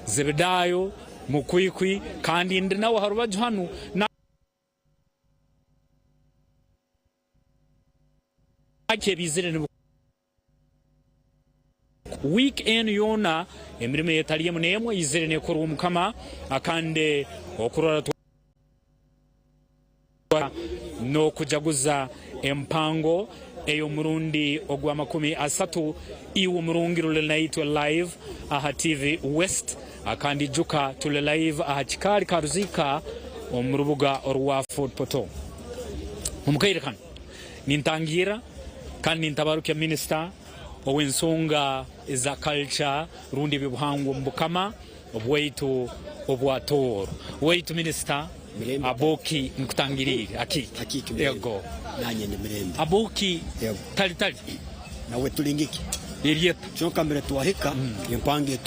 Zebedayo Mukwikwi kandi ndi nawe harubaju hanu na ake bizire weekend yona emirime yetaliye munemo izire ne kuru mukama akande okurora no kujaguza empango eyo murundi ogwa 30 iwo murungi rulenaitwa live aha TV West akandi juka tule live aha chikari karuzika omurubuga orwa Fort Poto umukayirikana nintangira kandi nintabaruka minister owensonga za culture rundi bibuhango mbukama obwaitu obwator waitu minister Aboki nkutangirire akiki yego nanye ni mirembe Aboki tali nawe tulingiki iriye choka mbere twahika impange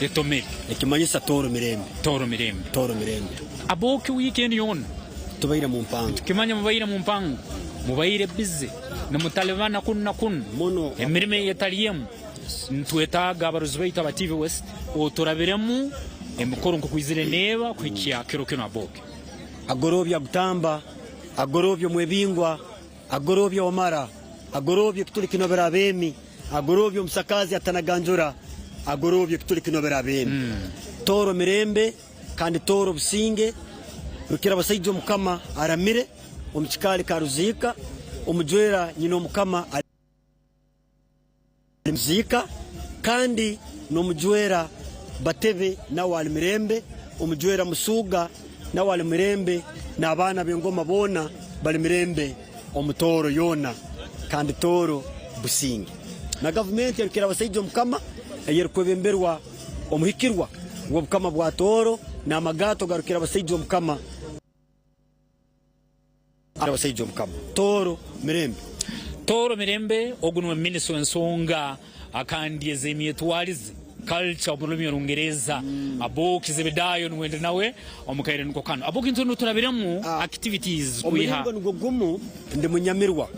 etomeri ekimanyisa toro mirembe Aboki weekend yon tubaire mu mpango kimanya mubaire busy na mutalibana kunna mono emirime yetaliyemu ntwetaga abaruzibaita ba TV West oturabiremu emikoro nkukwizire neba kwikia kino Aboki agorobya gutamba agorobya mwebingwa agorobya omara agorobya kituli kinobera abemi agorobya musakazi atanaganjura agorobya kituli kinobera abemi toro mirembe kandi toro businge rukira basaijo mukama aramire omchikali karuzika omujwera nyino mukama alimzika kandi no mujwera batebe na wali mirembe omujwera musuga na wali mirembe na abana b'engoma bona bali mirembe omutoro yona kandi toro businge na government yarukira basaijo mukama yerkwebemberwa omuhikirwa wobukama bwa toro na amagato garukira basaijo mukama abasaijo mukama toro mirembe ogunwe minister ensonga akandi ezemye twalize culture obulumi Rungereza Aboki Zebedayo nwende nawe omukaire nuko kano Aboki ntono turabiremu activities kuiha omulingo ngumu ndi munyamirwa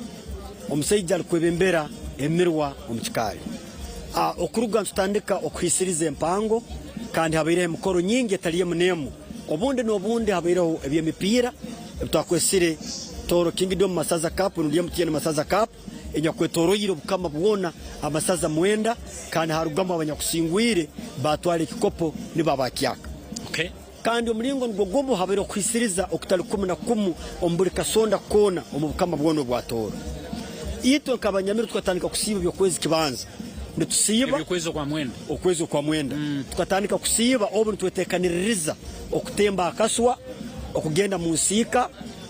omusaija alikwebembera emirwa omukikali okuruga ntandika okwisirize empango kandi habaire mukoro nyingi etaliye munemu obundi habaireho ebyemipira twakwesire toro kingdom masaza cup ndiye mutiyene masaza cup enyakwetoroyire obukama bwona amasaza mwenda kandi harugamba abanyakusingwire batwale kikopo nibabakyaka kandi omulingo ngogomo habero kwisiriza okutali 11 omburi kasonda kona omubukama bwono bwa toro ito kabanyamiro tukatandika kusiba byokwezi kibanza nitusiba okwezo kwa mwenda tukatandika kusiba obu twetekaniririza okutemba akaswa okugenda musika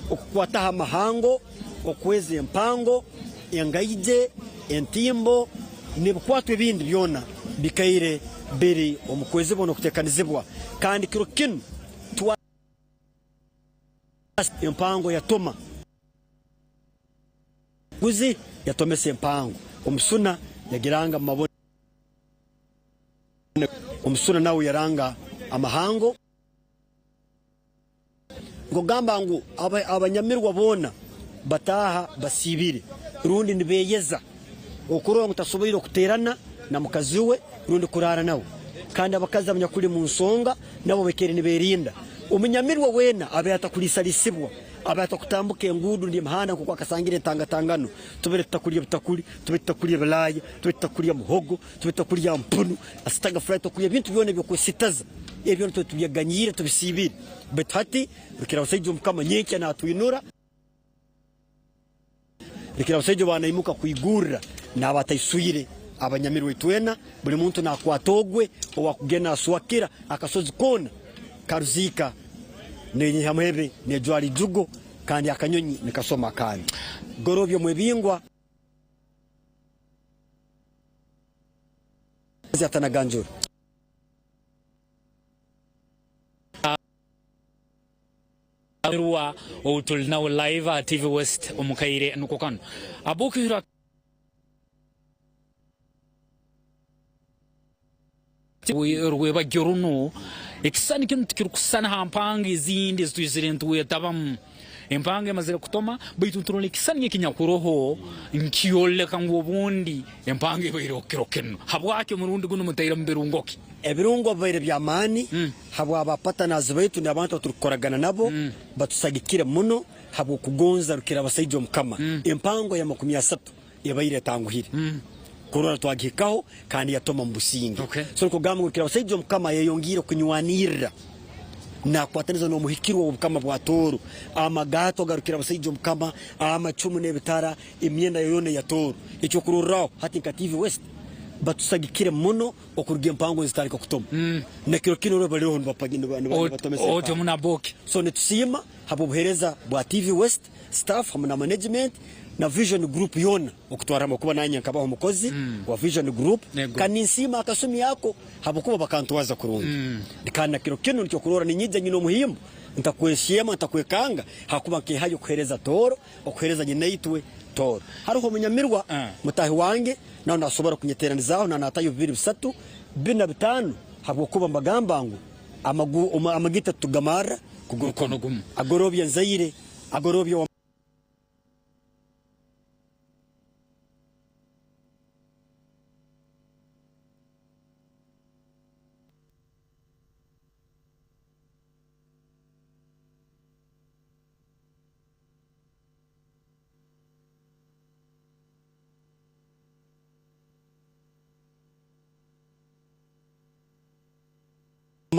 okukwataha mahango okweze empango engaije entimbo nibukwatwe bindi byona bikaire biri omukwezi bono kutekanizibwa kandi kiro kinu twa empango yatoma guzi yatomese empango omusuna yagiranga mabone omusuna nawe yaranga amahango ngogamba ngu abanyamirwa bona bataha basibire rundi nibeyeza okurongo tasobira okuterana na mukaziwe rundi kurara nawe kandi abakaza abanyakuri mu nsonga nabo bekere niberinda umunyamirwa wena abata kulisalisibwa abata kutambuka engudu ndi mahanda kuko akasangire tangatangano tubere tutakuliye butakuri tubere tutakuliye balaye tubere tutakuliye muhogo tubere tutakuliye mpunu asitaga flight okuye bintu byone byo kusitaza ebyo tubyaganyire tubisibire betati rukira basaijo mukama nyeke na atwinura rukira basaijo banaimuka kuigura na batayisuire abanyamirwe twena buli muntu nakwatogwe owakugena aswakira akasozi kona karuzika nenye hamebe ne jwali jugo kandi akanyonyi nikasoma kandi gorobyo mwebingwa zatanaganjura Ruwa outul now live at TV West omukaire nuko kano Aboki hira rweba gyoruno ekisani kintu kirukusana hampangi zindi zituzire ntuye tabam empange mazira kutoma baitu turole kisanye kinyakuroho nkiyole kango bundi empange bayiro kirokeno habwake murundi guno mutayira mbirungoki ebirungo bayire byamani habwa abapata nazibaitu n'abantu turukoragana nabo batusagikire muno habwo kugonza rukira abasaijo mukama empango ya 30 yabayire tanguhire kurora twagikaho kandi yatoma mbusingi so kugamba rukira abasaijo mukama yeyongire kunywanira na kwataniza no muhikirwa obukama bwa toro amagato garukira abasaijo mukama amacumu n'ebitara imyenda yoyone ya toro icyo kururaho hati nka TV West batusagikire muno okuruga empango zitarika kutoma na kiro kino ro baliho bapaginde batomese ote muna boke so netusima habo buhereza bwa TV West staff hamwe na management na Vision Group yona okutwaramo kuba nanya kabaho mukozi wa Vision Group kaninsima akasumi yako habo kuba bakantuwaza kurungi ndikana kiro kino nicyo kurora ni nyije nyino muhimu ntakweshema ntakwekanga hakuba ke hayo kuhereza toro okuhereza nyine yitwe toro hariho munyamirwa mutahi wange na nasobora kunyeteranizaho na natayo 23 bina bitanu habo kuba magambangu amagita tugamara kugurukono gumu agorobye nzaire agorobye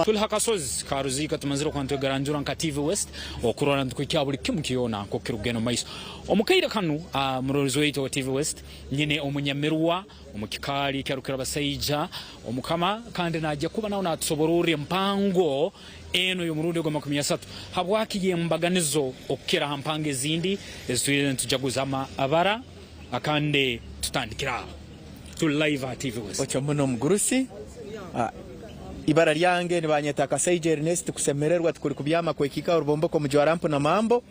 tulhakasozi karuzika tumanzira kwantu garanjura nka TV West okurona ndukwikia buli kimu kiona ko kirugeno maiso omukaira kanu murozo weito wa TV West nyine omunyamirwa omukikali kyarukira basaija omukama kandi najja kuba nawo natusoborore mpango eno yo murundi gwa 13 habwakiye mbaganizo okera hampange zindi ezitwire ntujaguzama abara akande tutandikira tu live at TV West ocha muno mugurusi ibara lyange ni banyeta Kasaije Ernest kusemererwa tukuri kubyama kwekika urubomboko mujwarampo na mambo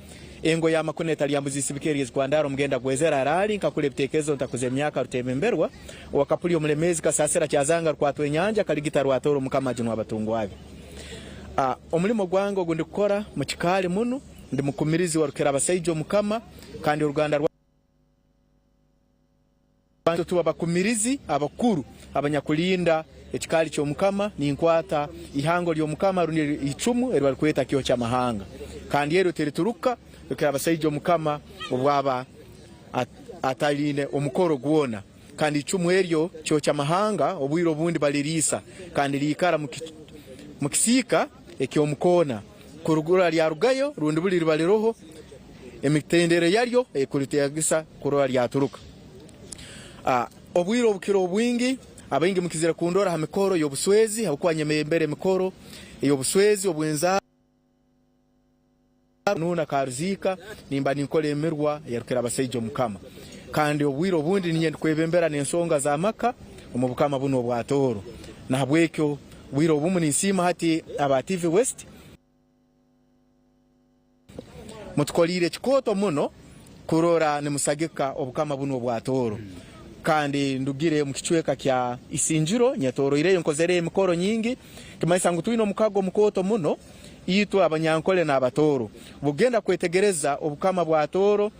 engo ya makuneta lyambuzisibikeri Rwandaro mgenda gwezera arali nkakule bitekezo ntakuze myaka rutememberwa wakapulio mulemezi kasasera cyazanga kwatwe nyanja kaligita rwatoro mukamaji n'abatungwabe omulimo gwango gundi gukora mu kikali muno ndi mukumirizi wa rukera abasaijo mukama kandi uruganda bantu tuba bakumirizi abakuru abanyakulinda ekikali kyo mukama ninkwata ihango lyo mukama rundi icumu eri balikweta kyo kya mahanga kandi ero terituruka rukera abasaijo mukama obwaba ataline omukoro gwona kandi icumu eryo kyo kya mahanga obwiro bundi balirisa kandi likara mukisika ekyo mukona kurugura lya rugayo rundi buliri baliroho emitendere yaryo ekuliteyagisa kurora lya turuka obwiro bukiro bwingi abaingi mukizira kundora ha mikoro yo buswezi hakwanye mbere mikoro yo buswezi obwenza nuna karzika nimba ninkole emirwa yarukira abasaijo mukama kandi obwiro bundi ninyende kwebembera n'ensonga za maka omubukama buno bwatoro na habwekyo bwiro bumuni nsima hati aba TV West mutukolire kikoto muno kurora nimusagika obukama buno bwatoro kandi ndugire mukichweka kya isinjiro nyatoro ireyo nkozere emikoro nyingi kimaisa ngutwino mukago mukoto muno itu abanyankole na abatoro bugenda kwetegereza obukama bwa toro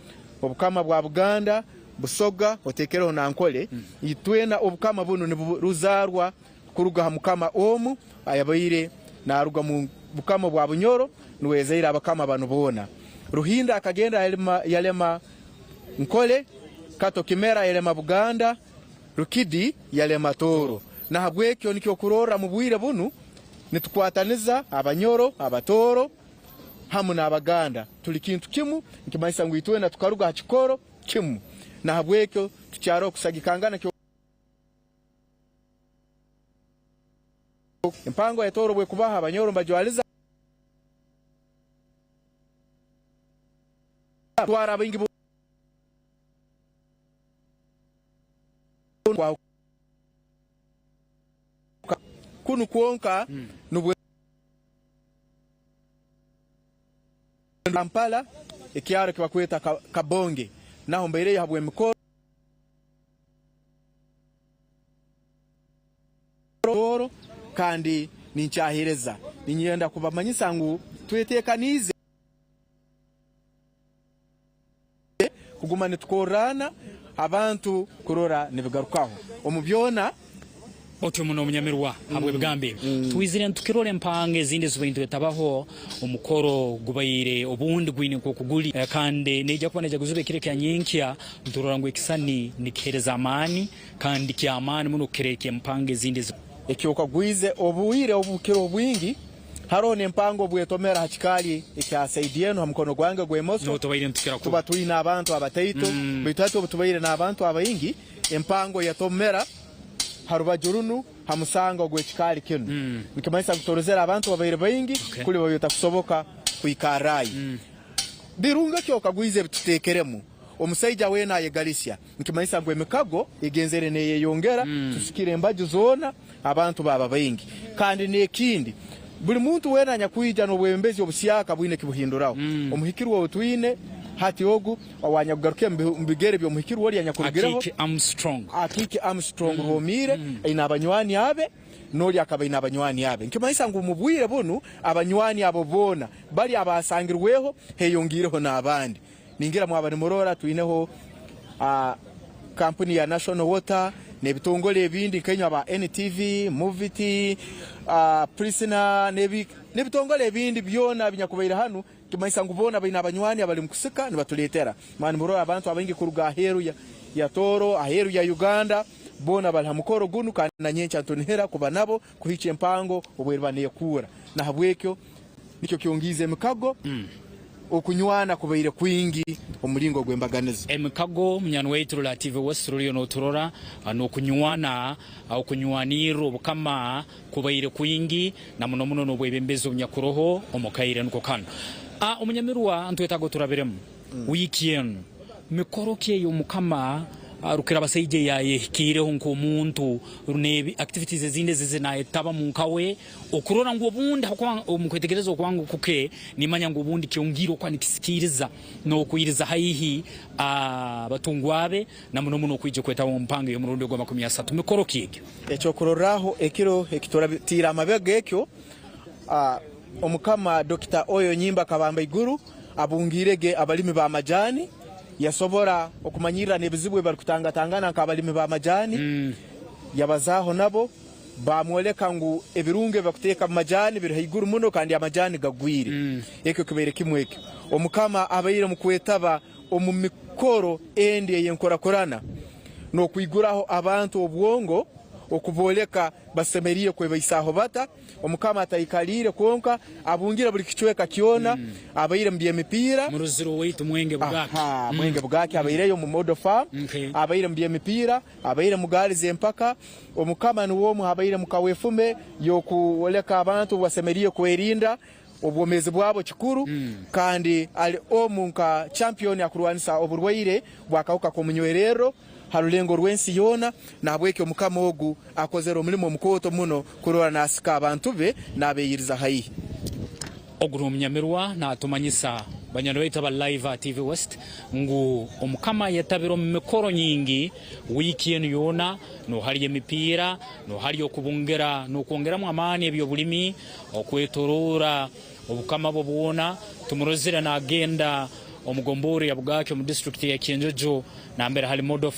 obukama bwa Buganda busoga otekero na nkole itwena obukama buno ni ruzarwa kuruga mukama omu ayabayire na aruga mu bukama bwa Bunyoro nuwezeira abakama banu bona ruhinda akagenda yalema nkole kato kimera yalema Buganda rukidi yalema toro na habwekyo nikyo kurora mu bwire bunu nitukwataniza abanyoro abatoro hamu na abaganda tuli kintu kimu nkimaisa ngwitwe na tukaruga hachikoro kimu na habwekyo tukyaro kusagikangana kyo mpango ya toro bwe kubaha abanyoro mbajwaliza twara abingi kunu kuonka nubwe Kampala ekyaro kibakweta Kabonge naho mbeire habwe mikoro kandi nincyahireza ninyenda kubamanyisa ngo twetekanize kuguma nitukorana abantu kurora nibigarukaho omubyona otyo muno munyamirwa habwe bigambe twizire ntukirole mpange zindi zibintu betabaho omukoro gubayire obundi gwine ko kuguli kandi neja kubona kuzube kire kya nyinkya nturora ngo ekisani nikereza amani kandi kya amani muno kireke mpange zindi ekyoka gwize obuwire obukiro bwingi harone mpango bwetomera hachikali ikyasaidieno hamukono gwange gwemoso no tubayire ntukira tuba tuyina abantu abataito bitatu tubayire n'abantu abayingi empango yatomera harubajurunu hamusanga gwekikali kino nikimaisa kutorozera abantu babayire bayingi kuli bayota kusoboka kuikarayi birunga kyoka gwize bitutekeremu omusaija wena yegalisia nikimaisa gwemikago igenzere neye yongera tusikire embaju zona abantu baba bayingi kandi nekindi buli muntu wena nyakuija no bwembezi obusyaka bwine kibuhinduraho omuhikirwa otwine hati ogu wanya kugarukia mbigere byo muhikirwa oli yanyakurugiraho akiki Armstrong romire ina abanywani abe noli akaba ina abanywani abe nkimaisa ngo mubwire bunu abanywani abo bona bali abasangirweho heyongireho n'abandi ningira mu abari murora twineho company ya National Water nebitongole ebindi Kenya ba NTV Moviti Prisoner nebitongole ebindi byona binyakubaira hanu kimaisa ngubona bina abanywani abali mukusika nibatuletera mani murora abantu abangi kuruga aheru ya Toro aheru ya Uganda bona bali hamukoro gunu kana nyencha ntonihera kuba nabo kuhiche mpango obweribaniye kura na habwekyo nicyo kyongize mikago okunywana kubaire kwingi omulingo gwembaganiza emikago munyano wetu la TV West rulio no turora anokunywana okunywaniro bukama kubaire kwingi na muno muno no bwebembezo nyakuroho omukaire nuko kana omunyamirwa antwetago turabiremu weekend mikoroke yo mukama rukira basaije yaye kireho nko muntu runebi activities zinde zizina etaba munkawe okurora ngo bundi hakwa omukwetegerezo kwangu kuke nimanya ngo bundi kyongiro kwa nikisikiriza no kuyiriza haihi batungwabe na muno muno kwije kweta mpange yo murundo gwa 13 mikoroke ekyo ekyo kuroraho ekiro ekitora tira amabega ekyo omukama Dr. Oyo Nyimba Kabamba Iguru abungirege abalimi ba majani yasobora okumanyira nebizibwe bari kutangatangana kabalimi ba majani yabazaho nabo bamwoleka ngo ebirunge bakuteka majani biri haiguru muno kandi amajani gagwire ekyo kibere kimweke omukama abayire mukwetaba omumikoro ende yenkora korana no kwiguraho abantu obwongo okuboleka basemeriye kwebaisaho bata omukama atayikalire konka abungira buli kichweka kiona abayire mbye mipira mu ruziro weitu mwenge bugaki mwenge bugaki abayireyo mu modo farm abayire mbye mipira abayire mugali zempaka omukama nuwo mu abayire mukawefume yokuoleka abantu basemeriye kwerinda obwomezi bwabo kikuru kandi ali omunka champion akurwanisa oburwaire bwakauka ko munywerero harulengo rwensi yona nabweke omukama ogu akozero mulimo mukoto muno kurora nasika abantu be nabeyiriza hayi oguru munyamirwa na tumanyisa banyano beita ba live TV West ngu omukama yatabiro mikoro nyingi weekend yona no hali emipira no hali okubungera no kuongera mu amani ebyo bulimi okwetorora obukama bobona tumurozera na agenda omugombori ya bugaki mu district ya Kienjojo na mbere hali modo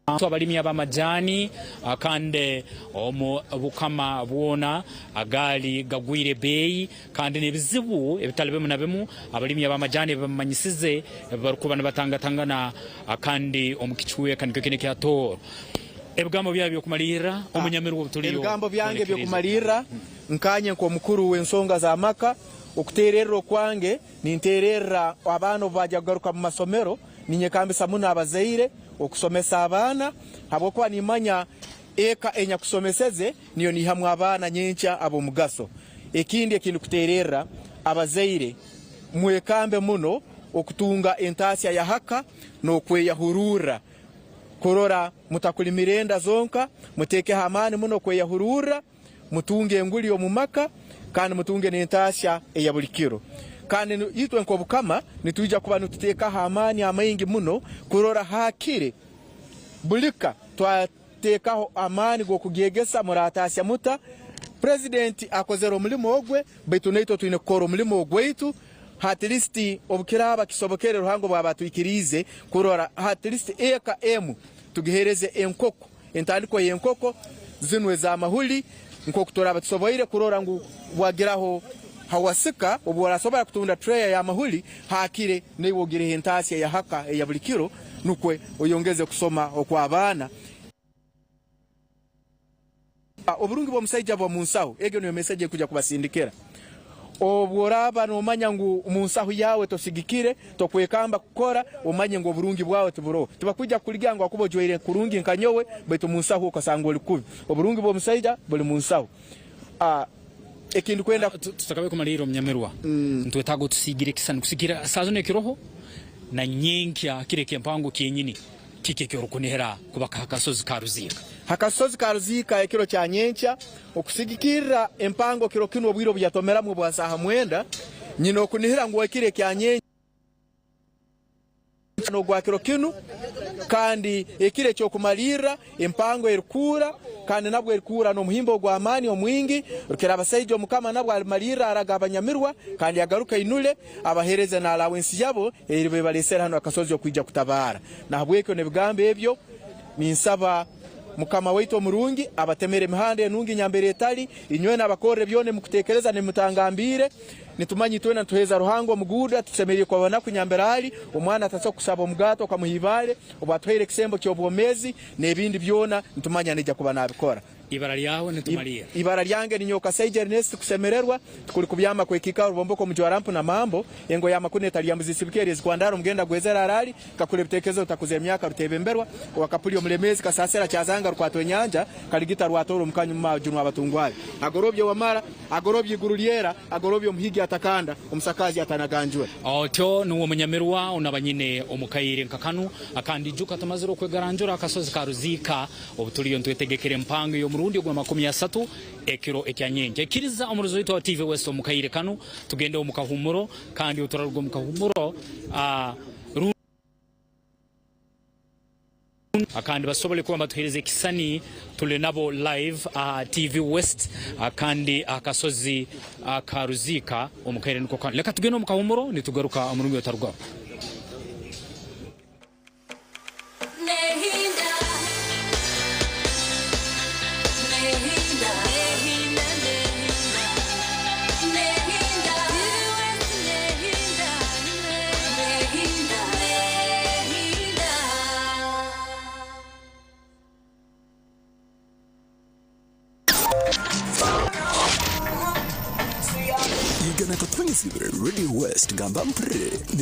abalimi abamajani akande obukama bwona agali gagwire beyi kandi nebizibu ebitalibemu nabemu abalimi abamajani bamanyisize barukubana batangatangana akandi omukichwe kandi kene kyato ebigambo byabyo kumalira omunyamirwa obutuliyo ebigambo byange byo kumalira nkanye nko mukuru w'ensonga za maka okutererero kwange ninterera abana bajya garuka mu masomero ninyekambisa muna abazaire okusomesa abana habo kwa nimanya eka enya kusomeseze niyo ni hamwe abana nyencha abo mugaso ekindi ekintu kuterera abazaire mwekambe muno okutunga entasya ya haka no kweyahurura korora mutakulimirenda zonka muteke hamani muno kweyahurura mutunge nguli yo mumaka kandi mutunge nentasya eya bulikiro kandi yitwe nko bukama nituija kuba nututeka hamani amaingi muno kurora hakire bulika twatekaho amani go kugegesa muratasya muta president akozera omulimo ogwe baitu naito tuine kukora omulimo ogwaitu at least obukiraba kisobokere ruhango bwabatwikirize kurora at least eka emu tugihereze enkoko entandiko yenkoko zinwe za mahuli nkoko turaba tusoboire kurora ngu wagiraho hawasika obora sobora kutunda tray ya mahuli hakire nibogire hentasi ya haka ya bulikiro nukwe oyongeze kusoma okwa abana oburungi bwo musaija bwo munsaho ege niyo message kuja kubasindikira obworaba no manya ngu munsaho yawe tosigikire tokwekamba kukora umanye ngo burungi bwawe tuburo tubakuja kuliga ngo akubo joire kurungi nkanyowe beto munsaho kasanga oli kubi oburungi bwo musaija buli munsaho ekindu kwenda tutakabe kumaliro mnyamerwa ntwetago tusigire kisana kusigira sazone kiroho na nyenkya kireke mpango kyenyini kike kyorukunihera kubaka hakasozi karuzika hakasozi karuzika ekiro kya nyenkya okusigikira empango kiro kino obwiro byatomera mu bwasaha mwenda nyino okunihera ngo ekire kya nyenkya no gwa kiro kino kandi ekire cyo kumalira empango erikura kandi nabwo erikura no muhimbo gwa amani omwingi rukira abasaijo mukama nabwo alimalira aragabanyamirwa kandi yagaruka inule abahereze na allowance yabo eribe balesera hano akasozi okwijja kutabara na habweko ne bigambe ebyo ninsaba mukama waito murungi abatemere mihande nungi nyambere etali inywe nabakore byone mukutekereza ne mutangambire nitumanyi twena tuheza ruhango muguda tusemereye kwa bana kunyamberali omwana atasa kusaba omugato kwa muhibale obatwere kisembo kyobwomezi nebindi byona nitumanya neja kuba nabikora ibara lyawe nitumalia ibara lyange ni nyoka Saija Ernest kusemererwa tukuli kubyama kwa kikao rubomboko mujwarampu na mambo engo ya makune taliyambuzisibikere zikwandaro mugenda gwezera arali kakule bitekezo utakuze myaka rutebemberwa wakapulio mulemezi kasasera cyazanga rukwato nyanja kaligita rwatoro mukanyu majunu abatungwali agorobye wamara agorobye guruliera agorobye muhigi atakanda umusakazi atanaganjwe otyo nuwo munyamerwa unabanyine omukayire nkakanu akandi juka tamaziro kwegaranjura akasozi karuzika obutuliyo ntwetegekere mpango yo murundi gwa 30 ekiro ekyanyenje ekiriza omuruzo wito wa TV West omukayire kanu tugende omukahumuro kandi uturarugwa omukahumuro akandi basobole kuba batuhereze kisani tule nabo live TV West akandi akasozi karuzika omukayire niko kan leka tugende omukahumuro nitugaruka omurungi otarugwa Igana katwengezibire Radio West gamba mpre